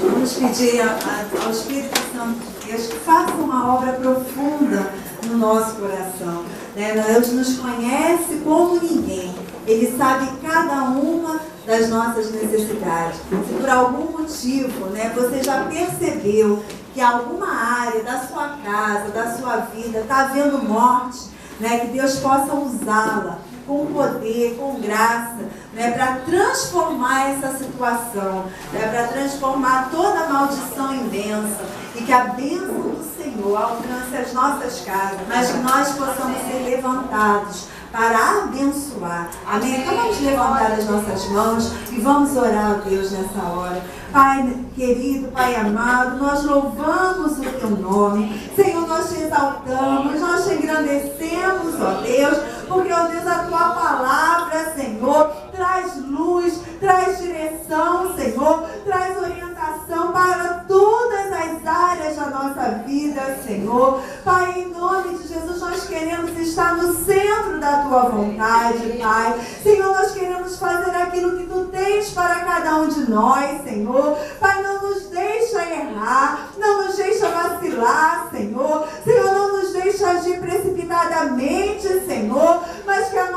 Vamos pedir ao Espírito Santo de Deus que faça uma obra profunda no nosso coração. Deus nos conhece como ninguém. Ele sabe cada uma das nossas necessidades. Se por algum motivo, né, você já percebeu que alguma área da sua casa, da sua vida, está havendo morte, né, que Deus possa usá-la com poder, com graça, né, para transformar essa situação, né, para transformar toda a maldição em bênção, e que a bênção do Senhor alcance as nossas casas, mas que nós possamos ser levantados para abençoar. Amém? Então vamos levantar as nossas mãos e vamos orar a Deus nessa hora. Pai querido, Pai amado, nós louvamos o Teu nome. Senhor, nós Te exaltamos, nós Te engrandecemos, ó Deus, porque, ó Deus, a Tua palavra, Senhor, traz luz, traz direção, Senhor, traz orientação para todas as áreas da nossa vida, Senhor. Pai, em nome de Jesus, nós queremos estar no centro da Tua vontade, Pai. Senhor, nós queremos fazer aquilo que Tu tens para cada um de nós, Senhor. Pai, não nos deixa errar, não nos deixa vacilar, Senhor. Senhor, não nos deixa agir precipitadamente, Senhor, mas que as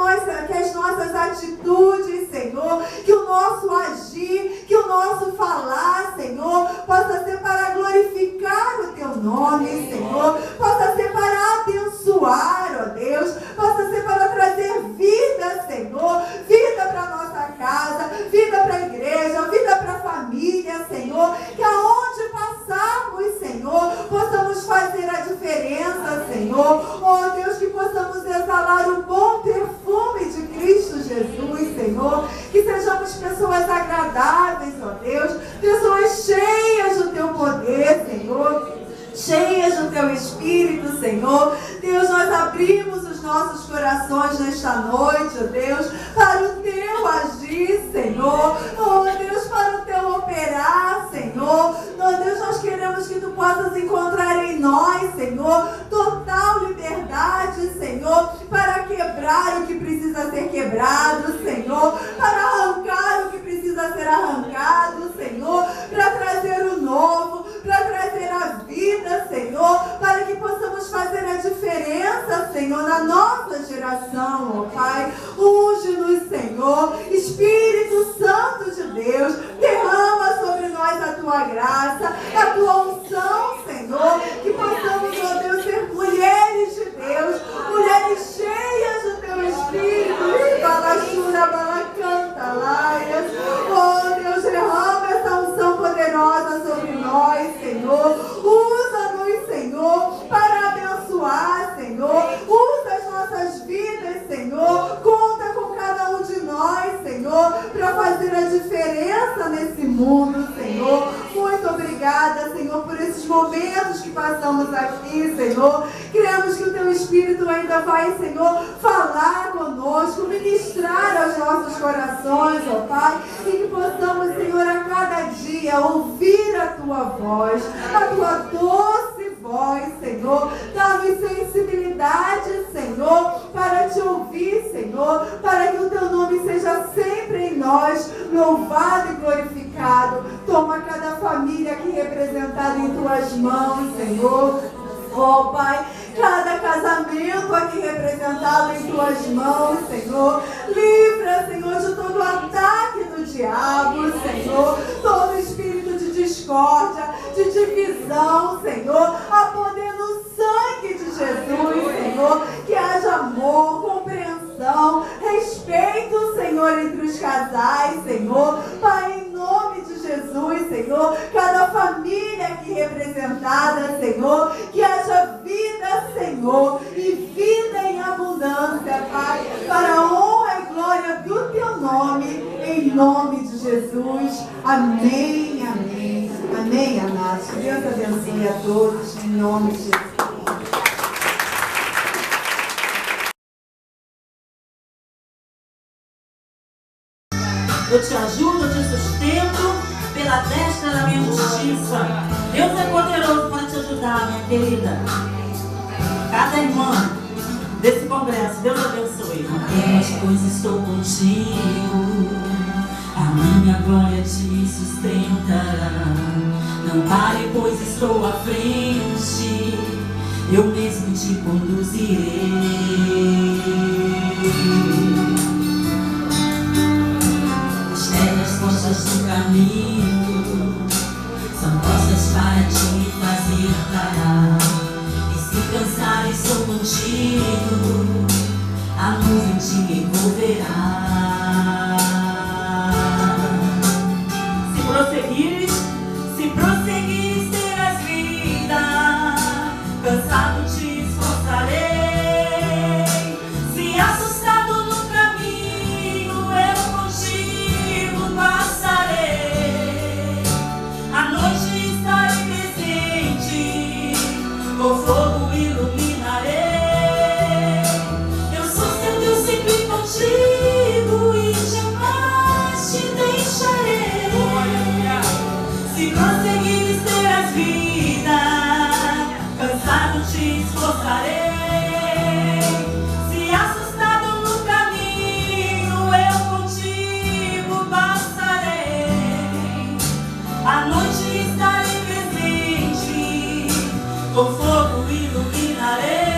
nossas atitudes, Senhor, que o nosso agir, que o nosso falar, Senhor, possa ser para glorificar o Teu nome, Senhor, possa ser para abençoar, ó Deus, possa ser para trazer vida, Senhor, vida para a nossa casa, vida para a igreja, vida para a família, Senhor, que aonde passarmos, Senhor, possamos fazer a Senhor. Oh Deus, que possamos exalar o bom perfume de Cristo Jesus, Senhor. Que sejamos pessoas agradáveis, ó Deus. Pessoas cheias do Teu poder, Senhor. Cheias do Teu Espírito, Senhor. Deus, nós abrimos os nossos corações nesta noite, ó Deus, para o Teu agir, Senhor. Oh Deus, para o Teu operar, Senhor. Oh Deus, nós queremos que Tu possas encontrar em nós, Senhor, total liberdade, Senhor, para quebrar o que precisa ser quebrado, Senhor, para arrancar o que precisa ser arrancado, Senhor, para trazer o novo, para trazer a vida, Senhor, para que possamos fazer a diferença, Senhor, na nossa geração, ó Pai. Unge-nos, Senhor. Espírito Santo de Deus, derrama sobre nós a Tua graça, a Tua unção, Senhor, que possamos, ó Deus, ser mulheres de Deus, mulheres cheias do Teu Espírito. Balachura, balacanta, laias. Oh Deus, derrama essa unção poderosa sobre nós, Senhor. Usa-nos, Senhor, para abençoar, Senhor. Usa as nossas vidas, Senhor. Conta com cada um de nós, Senhor, para fazer a diferença nesse mundo, Senhor. Muito obrigada, Senhor, por esses momentos que passamos aqui, Senhor. Cremos que o Teu Espírito ainda vai, Senhor, falar conosco, ministrar aos nossos corações, ó Pai, e que possamos, Senhor, a cada dia ouvir a Tua voz, a Tua doce voz, Senhor. Dá-nos sensibilidade, Senhor, para Te ouvir, Senhor, para que o Teu nome seja sempre em nós louvado e glorificado. Toma cada família aqui representada em Tuas mãos, Senhor. Oh Pai, cada casamento aqui representado em Tuas mãos, Senhor. Livra, Senhor, de todo o ataque do diabo, Senhor. Todo espírito de discórdia, de divisão, Senhor. Há poder no sangue de Jesus, Senhor. Que haja amor, compreensão, respeito, Senhor, entre os casais, Senhor. Pai, em nome de Jesus, Senhor. Cada família aqui representada, Senhor. Que haja vida, Senhor, e vida em abundância, Pai, para a honra e glória do Teu nome, em nome de Jesus. Amém, amém. Amém, amados. Deus abençoe a todos, em nome de Jesus. Eu te ajudo, eu te sustento pela destra da minha justiça. Deus é poderoso para te ajudar, minha querida. Cada irmã desse congresso, Deus abençoe. Apenas pois estou contigo, a minha glória te sustentará. Não pare, pois estou à frente, eu mesmo te conduzirei. As costas do caminho são postas para te fazer parar. E se cansares, sou contigo, a nuvem te envolverá. Se prosseguires, terás vida. Cansado te esforçarei. Se assustado no caminho, eu contigo passarei. A noite estarei presente, com fogo iluminarei. Eu sou seu Deus, sempre contigo e jamais te deixarei. Se conseguires ter as vidas, cansado te esforçarei. Se assustado no caminho, eu contigo passarei. A noite estarei presente, com fogo iluminarei.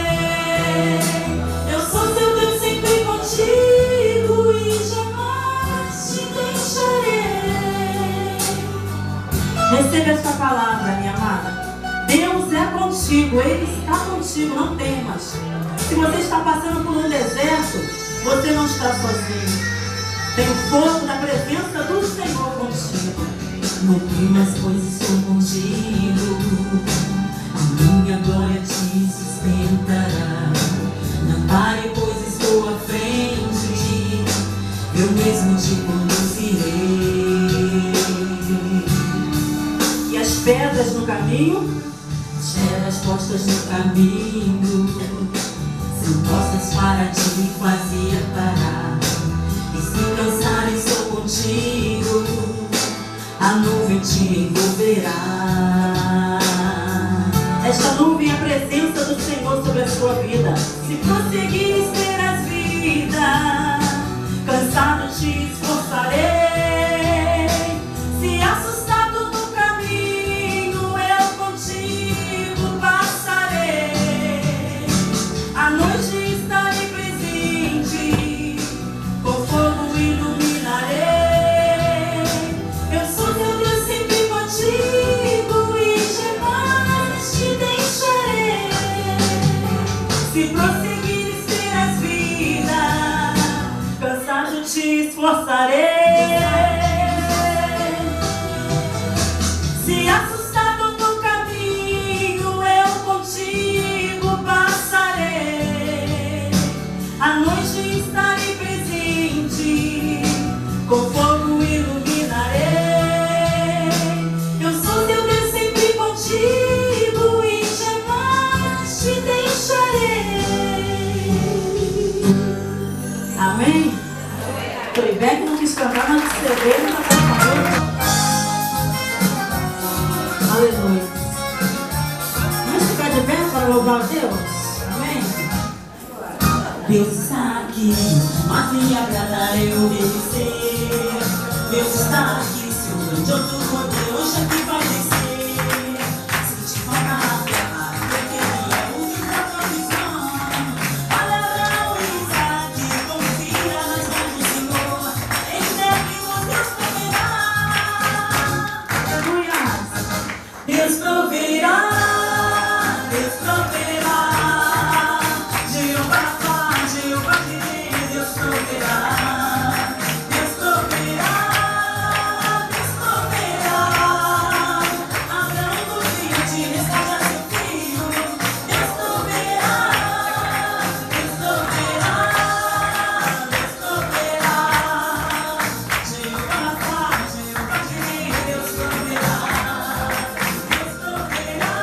Eu sou teu Deus, sempre contigo e jamais te deixarei. Receba esta palavra, minha amada. Deus é contigo, Ele está contigo, não temas. Se você está passando por um deserto, você não está sozinho. Tem o fogo da presença do Senhor contigo. No clima, pois estou contigo, a minha glória te sustenta. ajuntará. Não pare, pois estou à frente, eu mesmo te conduzirei. E as pedras no caminho, as pedras postas no caminho, são postas para te fazer parar. E se cansares, sou contigo, a nuvem te envolverá. Esta nuvem é a presença do Senhor sobre a sua vida. Se prosseguires terás vida, cansado te esforçarei. Se assustado no caminho, eu contigo passarei. A noite estarei presente, com fogo iluminarei. Eu sou teu Deus sempre contigo e jamais te deixarei. Se prosseguires terás vida, cansado te esforçarei. Se assustado no caminho, eu contigo passarei. A noite estarei presente, com fogo iluminarei. Eu sou teu Deus sempre contigo e jamais te deixarei. Amém? Playback não quis cantar, mas escrever não está falando. Aleluia. Vamos ficar de pé para louvar a Deus? Amém? Deus está aqui, mas me agrada eu obedecer. Deus está aqui, seu grandioso poder hoje aqui vai descer. Se te falta a terra, porque ele é o que dá provisão. Abraão e Isaac, confia nas mãos do Senhor. Em breve o Deus proverá. Aleluia. Deus proverá. Deus proverá. Jeová Jireh, Deus proverá. Deus proverá. Deus proverá. Abraão confiante, resgata seu filho. Deus proverá. Deus proverá. Deus proverá. Jeová Jireh, Deus proverá. Deus proverá.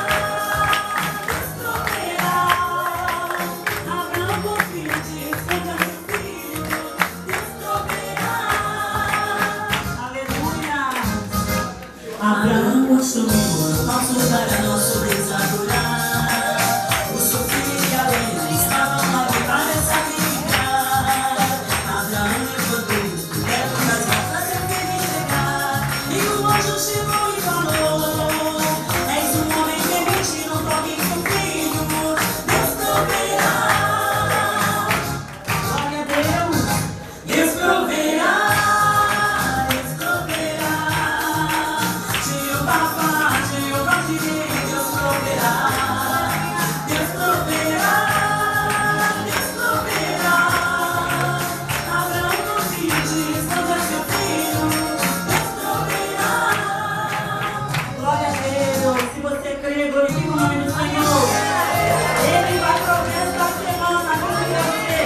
Deus proverá. Abraão confiante, resgata seu filho. Deus proverá. Aleluia. Abraão construiu um falso para nosso Deus adorar. O seu filho e a Lena estavam lá para sacrificar. Abraão levantou o teto das mãos seu filho entregar. E o anjo chegou e falou: és um homem temente, não toque em seu filho. Deus proverá. Glória a Deus. Deus proverá. Deus proverá. Jeová Jireh, Deus proverá. Deus proverá. Deus proverá. Abraão confiante, responda seu filho. Deus proverá. Glória a Deus. Se você crê, glorifique o nome do Senhor. Ele vai prover esta semana com você.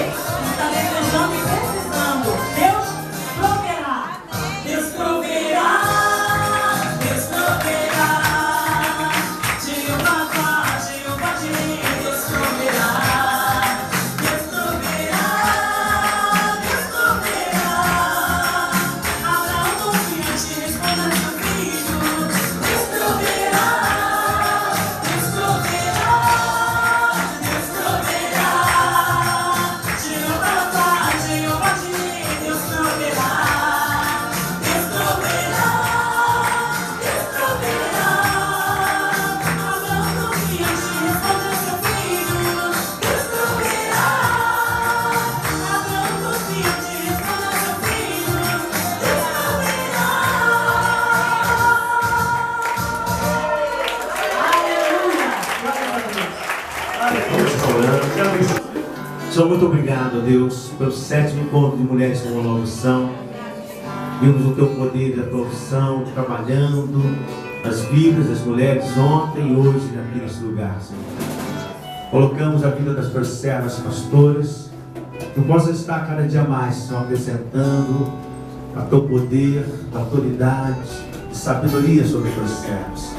Está desejando e precisando. Deus proverá. Deus proverá. Deus proverá. Jeová Jireh, Deus proverá. Deus proverá. Deus proverá. Abraão confiante, responda seu filho. Deus proverá. Deus proverá. Deus proverá. Jeová Jireh, Deus proverá. Deus proverá. Deus proverá. Abraão confiante, responda seu filho. Deus proverá. Abraão confiante, responda seu filho. Deus proverá. Aleluia. Glória a Deus. Senhor, muito obrigado, Deus, pelo 7º encontro de mulheres com uma unção. Vimos o teu poder da profissão, trabalhando nas vidas das mulheres ontem e hoje aqui nesse lugar, Senhor. Colocamos a vida das tuas servas pastoras. Tu possas estar cada dia mais, Senhor, acrescentando a teu poder, a autoridade e sabedoria sobre os teus servos.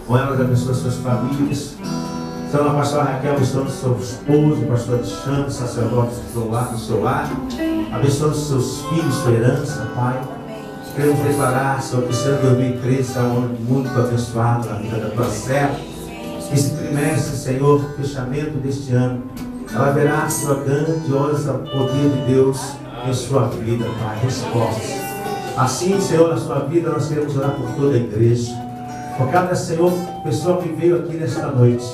Com elas abençoa as suas famílias. Senhor, a pastora Raquel, abençoando o seu esposo, o pastor Alexandre, o sacerdote do seu lar. Abençoando os seus filhos, sua herança, Pai. Queremos declarar, Senhor, que esse ano de 2013 será um ano muito abençoado na vida da tua serva. Esse trimestre, Senhor, fechamento deste ano, ela verá, Senhor, grandiosa poder de Deus em sua vida, Pai. Respostas. Assim, Senhor, na sua vida, nós queremos orar por toda a igreja. Por cada, Senhor, pessoa que veio aqui nesta noite.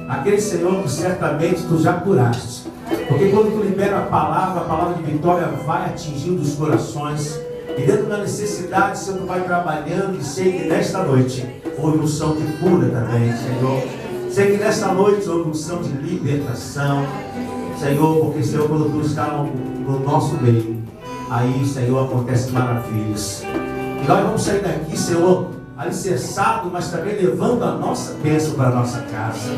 Aquele, Senhor, que certamente tu já curaste. Porque quando tu libera a palavra de vitória vai atingindo os corações. E dentro da necessidade, Senhor, tu vai trabalhando. E sei que nesta noite houve unção de cura também, Senhor. Sei que nesta noite houve unção de libertação, Senhor, porque, Senhor, quando tu está no nosso meio, aí, Senhor, acontecem maravilhas. E nós vamos sair daqui, Senhor, alicerçado, mas também levando a nossa bênção para a nossa casa.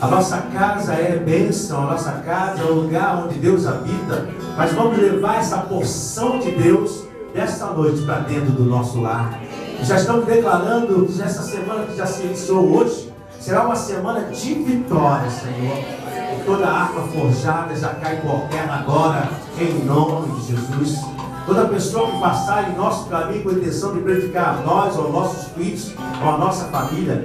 A nossa casa é bênção, a nossa casa é o lugar onde Deus habita, mas vamos levar essa porção de Deus desta noite para dentro do nosso lar. E já estamos declarando que essa semana que já se iniciou hoje, será uma semana de vitória, Senhor. E toda arma forjada já cai por terra agora, em nome de Jesus. Toda pessoa que passar em nosso caminho com a intenção de prejudicar a nós, ou nossos filhos, ou a nossa família,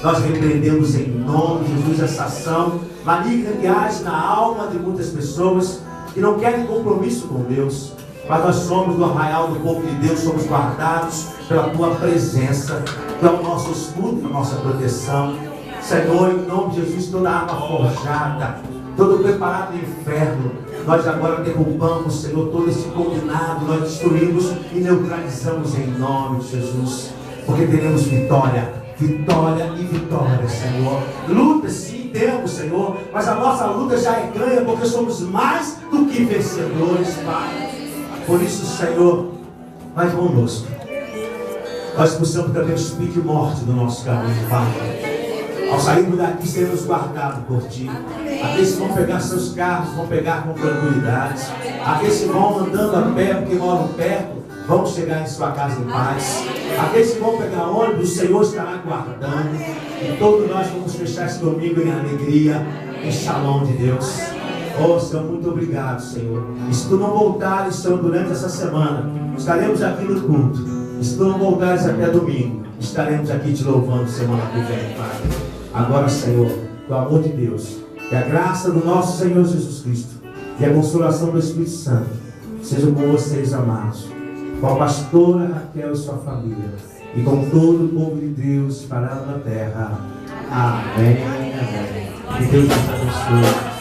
nós repreendemos em nome de Jesus essa ação maligna que age na alma de muitas pessoas que não querem compromisso com Deus. Mas nós somos do arraial do povo de Deus, somos guardados pela tua presença, tu é o nosso escudo, a nossa proteção. Senhor, em nome de Jesus, toda arma forjada, todo preparado do inferno, nós agora derrubamos, Senhor, todo esse combinado, nós destruímos e neutralizamos em nome de Jesus, porque teremos vitória, vitória e vitória, Senhor. Luta sim temos, Senhor, mas a nossa luta já é ganha, porque somos mais do que vencedores, Pai. Por isso, Senhor, vai conosco. Nós expulsamos também o espírito de morte do nosso caminho, Pai. Ao sairmos daqui, seremos guardados por Ti. Aqueles que vão pegar seus carros, vão pegar com tranquilidade. Aqueles que vão andando a pé, porque moram perto, vão chegar em sua casa em paz. Aqueles que vão pegar ônibus, o Senhor estará guardando. E todos nós vamos fechar esse domingo em alegria, em shalom de Deus. Oh, Senhor, muito obrigado, Senhor. E se Tu não voltares, Senhor, durante essa semana, estaremos aqui no culto. E se Tu não voltares até domingo, estaremos aqui Te louvando semana que vem, Pai. Agora, Senhor, o amor de Deus, e a graça do nosso Senhor Jesus Cristo, e a consolação do Espírito Santo, sejam com vocês, amados, com a pastora Raquel e sua família, e com todo o povo de Deus parado na terra. Amém. Amém. Que Deus nos abençoe.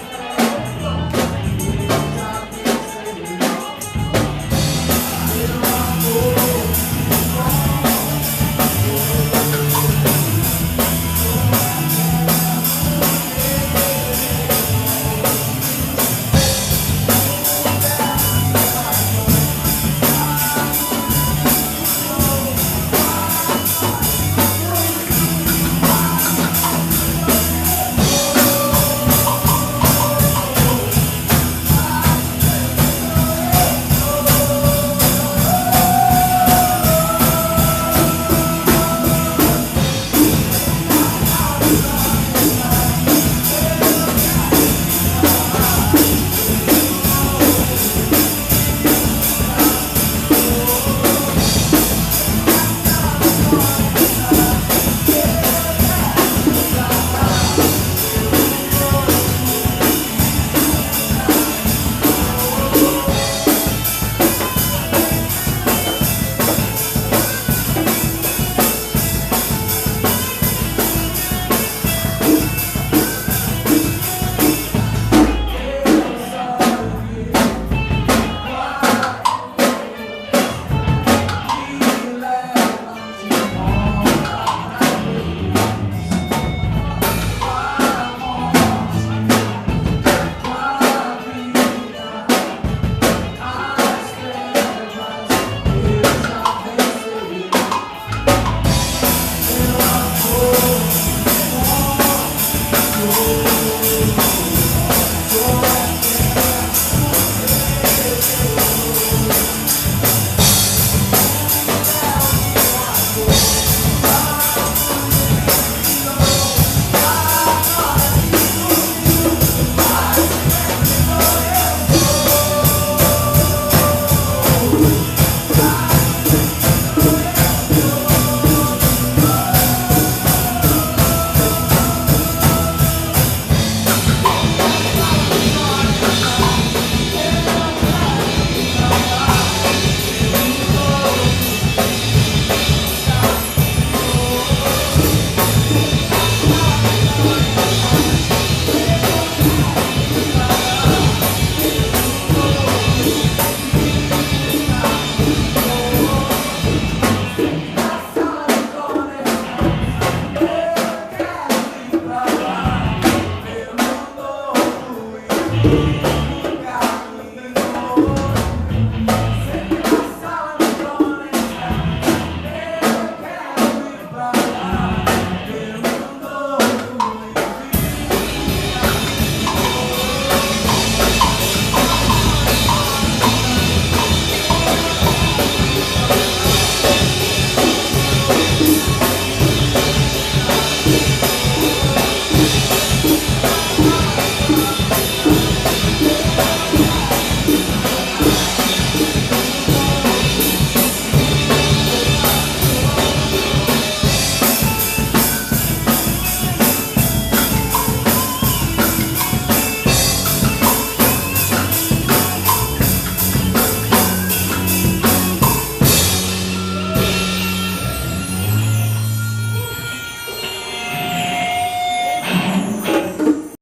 Amém.